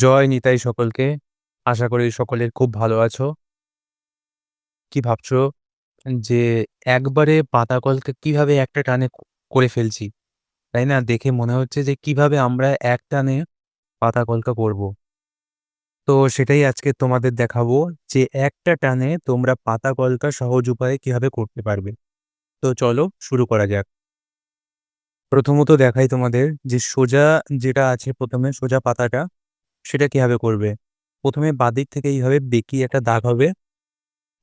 জয় নিতাই সকলকে। আশা করি সকলে খুব ভালো আছো। কি ভাবছো যে একবারে পাতা কলকে কিভাবে একটা টানে করে ফেলছি, তাই না? দেখে মনে হচ্ছে যে কিভাবে আমরা এক টানে পাতা কলকা করব। তো সেটাই আজকে তোমাদের দেখাবো যে একটা টানে তোমরা পাতা কলকা সহজ উপায়ে কিভাবে করতে পারবে। তো চলো শুরু করা যাক। প্রথমত দেখাই তোমাদের যে সোজা যেটা আছে, প্রথমে সোজা পাতাটা সেটা কিভাবে করবে। প্রথমে বাঁদিক থেকে এইভাবে বেঁকিয়ে একটা দাগ হবে,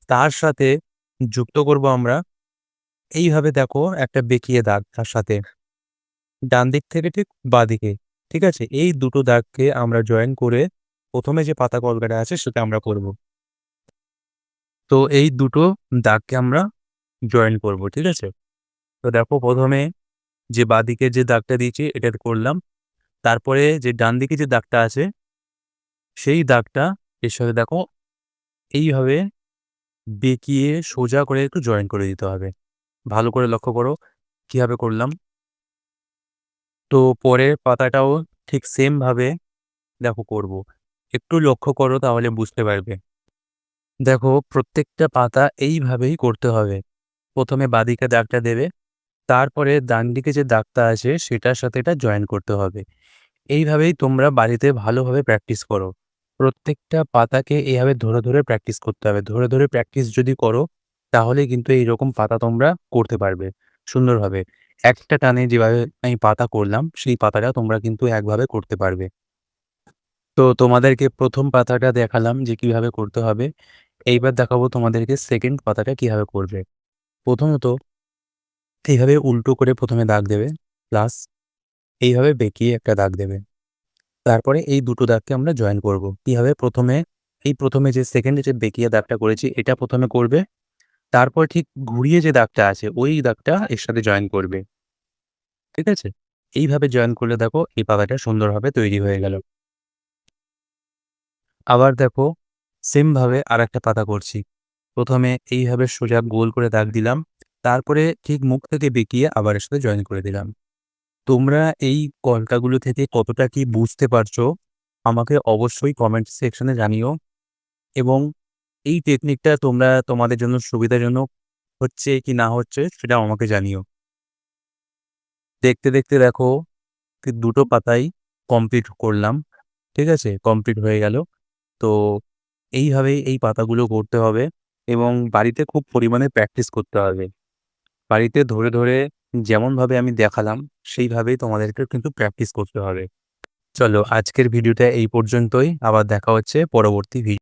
তার সাথে যুক্ত করব আমরা এইভাবে, দেখো একটা বেঁকিয়ে দাগ তার সাথে ডান দিক থেকে ঠিক বাঁদিকে। ঠিক আছে, এই দুটো দাগকে আমরা জয়েন করে প্রথমে যে পাতা কলকাটা আছে সেটা আমরা করব। তো এই দুটো দাগকে আমরা জয়েন করব, ঠিক আছে। তো দেখো প্রথমে যে বাঁদিকে যে দাগটা দিয়েছি এটা করলাম, তারপরে যে ডান দিকে যে দাগটা আছে সেই দাগটা এর সাথে দেখো এইভাবে বেঁকিয়ে সোজা করে একটু জয়েন করে দিতে হবে। ভালো করে লক্ষ্য করো কিভাবে করলাম। তো পরের পাতাটাও ঠিক সেম ভাবে দেখো করব। একটু লক্ষ্য করো তাহলে বুঝতে পারবে। দেখো প্রত্যেকটা পাতা এইভাবেই করতে হবে। প্রথমে বাঁদিকে দাগটা দেবে, তারপরে ডান দিকে যে দাগটা আছে সেটার সাথে এটা জয়েন করতে হবে। এইভাবেই তোমরা বাড়িতে ভালোভাবে প্র্যাকটিস করো। প্রত্যেকটা পাতাকে এইভাবে ধরে ধরে প্র্যাকটিস করতে হবে। ধরে ধরে প্র্যাকটিস যদি করো তাহলে কিন্তু এইরকম পাতা তোমরা করতে পারবে সুন্দরভাবে। একটা টানে যেভাবে আমি পাতা করলাম সেই পাতাটা তোমরা কিন্তু একভাবে করতে পারবে। তো তোমাদেরকে প্রথম পাতাটা দেখালাম যে কিভাবে করতে হবে। এইবার দেখাবো তোমাদেরকে সেকেন্ড পাতাটা কিভাবে করবে। প্রথমত এইভাবে উল্টো করে প্রথমে দাগ দেবে, প্লাস এইভাবে বেঁকিয়ে একটা দাগ দেবে। তারপরে এই দুটো দাগকে আমরা জয়েন করব। কিভাবে? প্রথমে যে সেকেন্ডে যে বেঁকিয়ে দাগটা করেছি এটা প্রথমে করবে, তারপর ঠিক ঘুরিয়ে যে দাগটা আছে ওই দাগটা এর সাথে জয়েন করবে। ঠিক আছে? এইভাবে জয়েন করলে দেখো এই পাতাটা সুন্দরভাবে তৈরি হয়ে গেল। আবার দেখো সেম ভাবে আরেকটা পাতা করছি। প্রথমে এইভাবে সোজা গোল করে দাগ দিলাম, তারপরে ঠিক মুখ থেকে বেঁকিয়ে আবার এর সাথে জয়েন করে দিলাম। তোমরা এই কলকাগুলো থেকে কতটা কি বুঝতে পারছো আমাকে অবশ্যই কমেন্ট সেকশনে জানিও, এবং এই টেকনিকটা তোমরা তোমাদের জন্য সুবিধাজনক হচ্ছে কি না হচ্ছে সেটাও আমাকে জানিও। দেখতে দেখতে দেখো দুটো পাতাই কমপ্লিট করলাম। ঠিক আছে, কমপ্লিট হয়ে গেল। তো এইভাবেই এই পাতাগুলো করতে হবে এবং বাড়িতে খুব পরিমাণে প্র্যাকটিস করতে হবে। বাড়িতে ধরে ধরে যেমনভাবে আমি দেখালাম সেইভাবেই তোমাদেরকে কিন্তু প্র্যাকটিস করতে হবে। চলো আজকের ভিডিওটা এই পর্যন্তই, আবার দেখা হচ্ছে পরবর্তী ভিডিও।